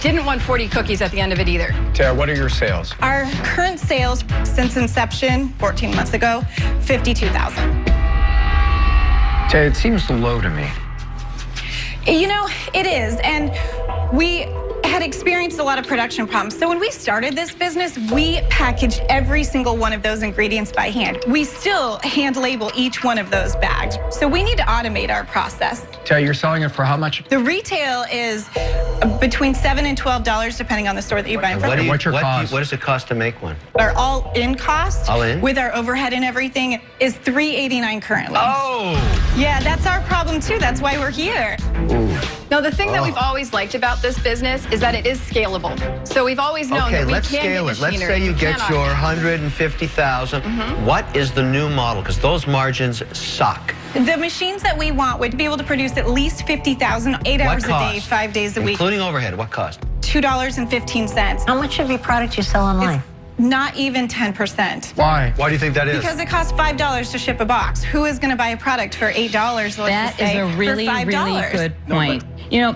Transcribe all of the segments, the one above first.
Didn't want 40 cookies at the end of it either. Tara, what are your sales? Our current sales since inception, 14 months ago, 52,000. Tara, it seems low to me. You know, it is, and we had experienced a lot of production problems. So when we started this business, we packaged every single one of those ingredients by hand. We still hand label each one of those bags. So we need to automate our process. Tara, you're selling it for how much? The retail is between $7 and $12, depending on the store that you buy it from. What's your cost? What does it cost to make one? Our all-in cost, All in? with our overhead and everything, is $389 currently. Oh! Yeah, that's our problem too. That's why we're here. Ooh. Now, the thing that we've always liked about this business is that it is scalable. So we've always known that we let's can scale get it. Let's machinery. say you get can your automate. 150,000. What is the new model? Because those margins suck. The machines that we want would be able to produce at least 50,000, 8 hours a day, 5 days a week. Including overhead, what cost? $2.15. How much of your product you sell online? It's not even 10%. Why? Why do you think that is? Because it costs $5 to ship a box. Who is going to buy a product for $8? Let's That just say, is a really, for $5? really good point. You know,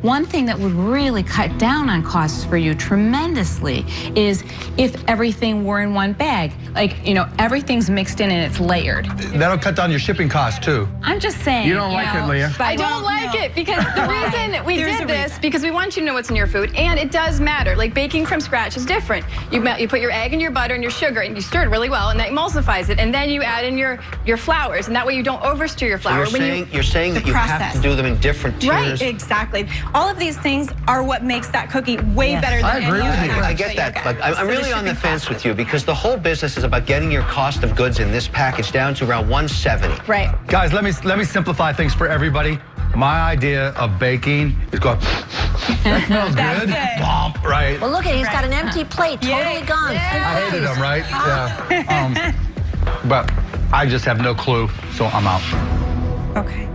one thing that would really cut down on costs for you tremendously is if everything were in one bag. Like, you know, everything's mixed in and it's layered. That'll cut down your shipping costs too. I'm just saying. You don't like it, Leah? I don't like it because the reason we did this, because we want you to know what's in your food, and it does matter. Like baking from scratch is different. You put your egg and your butter and your sugar, and you stir it really well, and that emulsifies it, and then you add in your flours, and that way you don't overstir your flour. So you're saying that you have to do them in different tiers? Right, exactly. All of these things are what makes that cookie way better than I agree any with other you. package I get that, but I'm So the really on the shipping fence cost with you because the whole business is about getting your cost of goods in this package down to around 170. Right. Guys, let me simplify things for everybody. My idea of baking is going, that smells That's good. good. Womp, right? Well, look at it. He's got an empty plate, totally Yeah. gone. I hated them, right? Yeah. But I just have no clue, so I'm out. Okay.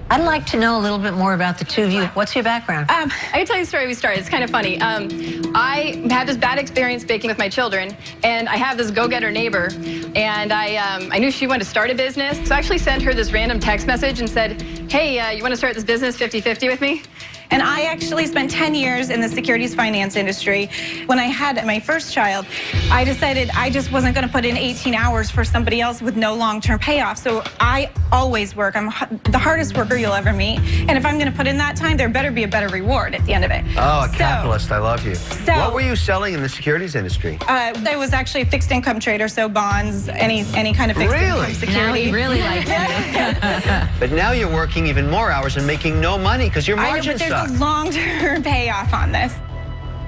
I'd like to know a little bit more about the two of you. What's your background? I can tell you the story we started. It's kind of funny. I had this bad experience baking with my children, and I have this go-getter neighbor, and I knew she wanted to start a business, so I actually sent her this random text message and said, hey, you want to start this business 50-50 with me? And I actually spent 10 years in the securities finance industry. When I had my first child, I decided I just wasn't going to put in 18 hours for somebody else with no long-term payoff. So I always work. I'm the hardest worker you'll ever meet. And if I'm going to put in that time, there better be a better reward at the end of it. Oh, a capitalist. I love you. So- What were you selling in the securities industry? I was actually a fixed income trader, so bonds, any kind of fixed Really? income Now security. he really likes you. But now you're working even more hours and making no money because your I know, margins but suck. there's a long-term payoff on this.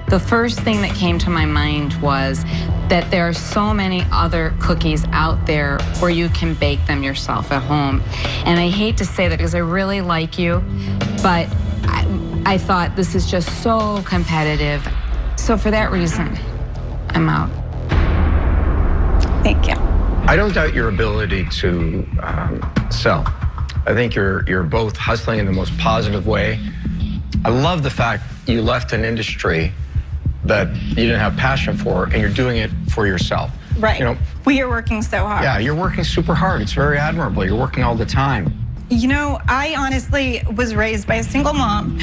The first thing that came to my mind was that there are so many other cookies out there where you can bake them yourself at home. And I hate to say that because I really like you, but I thought this is just so competitive. So for that reason, I'm out. Thank you. I don't doubt your ability to sell. I think you're both hustling in the most positive way. I love the fact you left an industry that you didn't have passion for, and you're doing it for yourself. Right. You know, We are working so hard. yeah, you're working super hard. It's very admirable. You're working all the time. You know, I honestly was raised by a single mom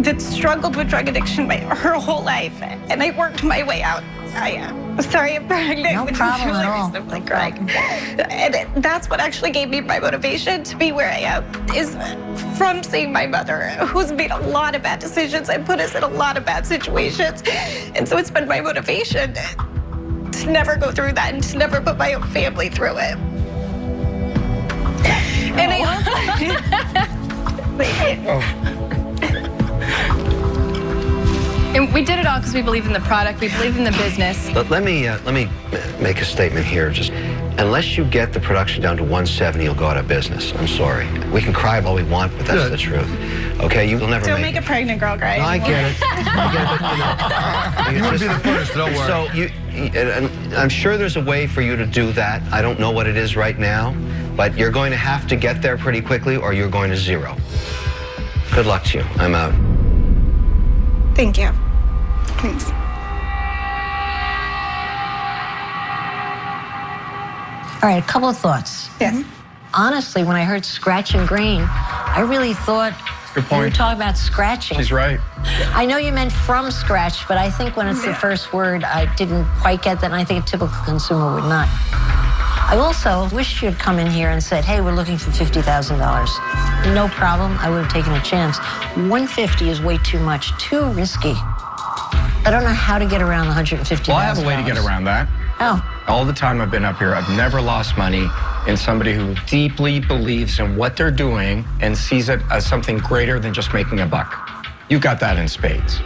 that struggled with drug addiction her whole life, and I worked my way out. I'm sorry I'm pregnant, No which problem is really at all. reasonably crying. And that's what actually gave me my motivation to be where I am, is from seeing my mother, who's made a lot of bad decisions and put us in a lot of bad situations. And so it's been my motivation to never go through that and to never put my own family through it. And And we did it all because we believe in the product, we believe in the business. Let me make a statement here. Just unless you get the production down to 170, you'll go out of business. I'm sorry. We can cry all we want, but that's the truth. Okay, you'll never don't make make a pregnant girl cry. No, I get it. I get it. You want to be the first, don't worry. So and I'm sure there's a way for you to do that. I don't know what it is right now, but you're going to have to get there pretty quickly or you're going to zero. Good luck to you. I'm out. Thank you. Thanks. All right, a couple of thoughts. Yes. Honestly, when I heard scratch and grain, I really thought Good You were point. talking about scratching. She's right. I know you meant from scratch, but I think when it's the first word, I didn't quite get that, and I think a typical consumer would not. I also wish you had come in here and said, hey, we're looking for $50,000. No problem. I would have taken a chance. $150 is way too much, too risky. I don't know how to get around the $150,000. Well, I have a way to get around that. Oh. All the time I've been up here, I've never lost money in somebody who deeply believes in what they're doing and sees it as something greater than just making a buck. You got that in spades.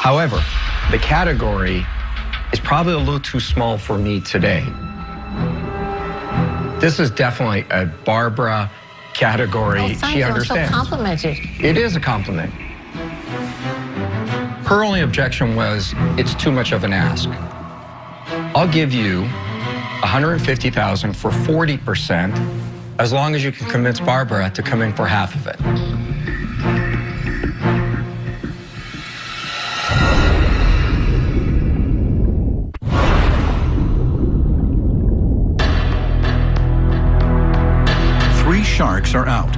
However, the category is probably a little too small for me today. This is definitely a Barbara category. Oh, thank She you. understands. I'm so complimented. It is a compliment. Her only objection was it's too much of an ask. I'll give you $150,000 for 40%, as long as you can convince Barbara to come in for half of it. Three sharks are out.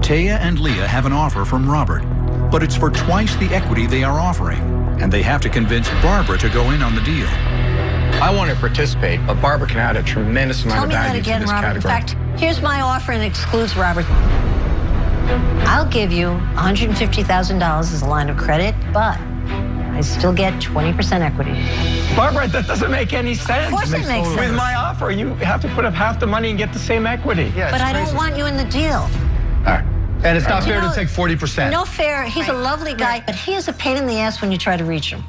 Taya and Leah have an offer from Robert, but it's for twice the equity they are offering, and they have to convince Barbara to go in on the deal. I want to participate, but Barbara can add a tremendous amount Tell of me that value to again, this Robert. category. In fact, here's my offer and excludes Robert. I'll give you $150,000 as a line of credit, but I still get 20% equity. Barbara, that doesn't make any sense. Of course it makes sense. With my offer, you have to put up half the money and get the same equity. Yeah, But it's I don't crazy. want you in the deal. All right. And it's not fair know, to take 40%. No fair. He's a lovely guy, but he is a pain in the ass when you try to reach him.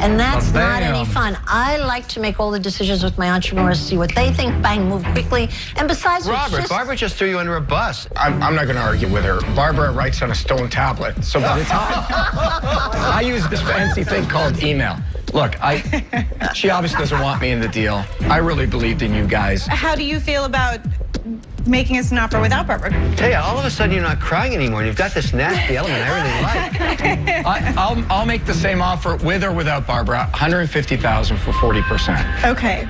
And that's not any fun. I like to make all the decisions with my entrepreneurs, see what they think, bang, move quickly. And besides, it's Robert, just... Barbara just threw you under a bus. I'm not going to argue with her. Barbara writes on a stone tablet, so by the time I use this fancy thing called email. Look, she obviously doesn't want me in the deal. I really believed in you guys. How do you feel about making us an offer without Barbara? Taya, all of a sudden you're not crying anymore, and you've got this nasty element I really like. I'll make the same offer with or without Barbara. $150,000 for 40%. Okay.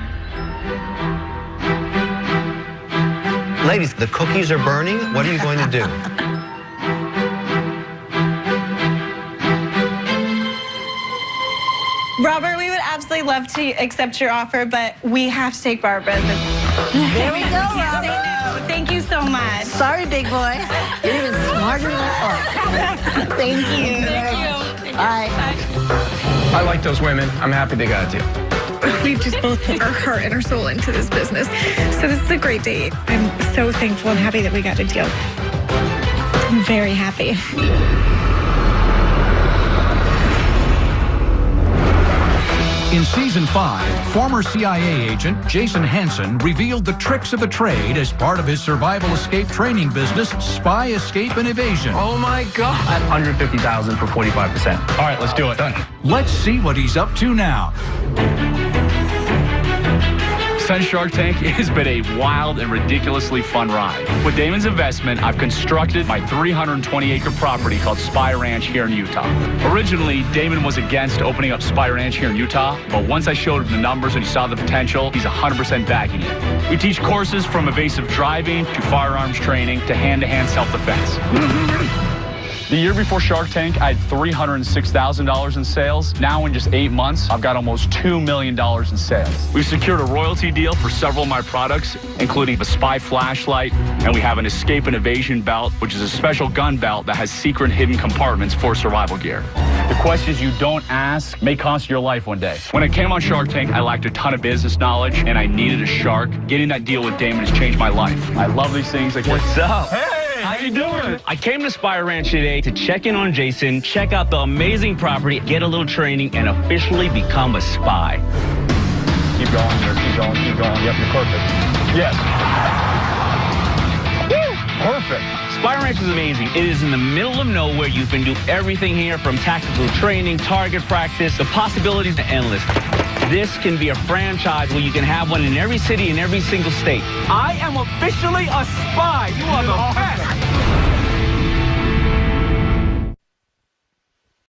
Ladies, the cookies are burning. What are you going to do? Robert, we would absolutely love to accept your offer, but we have to take Barbara's. There we go, Can't say Robert. no. Thank you so much. Sorry, big boy. You're even smarter than I thought. Thank you. Thank you. All right. I like those women. I'm happy they got a deal. We've just both put our heart and our soul into this business. So this is a great date. I'm so thankful and happy that we got a deal. I'm very happy. In season 5, former CIA agent Jason Hansen revealed the tricks of the trade as part of his survival escape training business, Spy, Escape, and Evasion. Oh my God. $150,000 for 45%. All right, let's do it. Done. Let's see what he's up to now. Since Shark Tank, it has been a wild and ridiculously fun ride. With Damon's investment, I've constructed my 320-acre property called Spy Ranch here in Utah. Originally, Damon was against opening up Spy Ranch here in Utah, but once I showed him the numbers and he saw the potential, he's 100% backing it. We teach courses from evasive driving to firearms training to hand-to-hand self-defense. The year before Shark Tank, I had $306,000 in sales. Now in just 8 months, I've got almost $2 million in sales. We've secured a royalty deal for several of my products, including a Spy flashlight, and we have an Escape and Evasion belt, which is a special gun belt that has secret hidden compartments for survival gear. The questions you don't ask may cost your life one day. When I came on Shark Tank, I lacked a ton of business knowledge, and I needed a shark. Getting that deal with Damon has changed my life. I love these things. What's up? Hey! How you doing? I came to Spy Ranch today to check in on Jason, check out the amazing property, get a little training, and officially become a spy. Keep going, keep going, keep going. Yep, you're perfect. Yes. Woo! Perfect. Spy Ranch is amazing. It is in the middle of nowhere. You can do everything here from tactical training, target practice. The possibilities are endless. This can be a franchise where you can have one in every city in every single state. I am officially a spy. You are the best.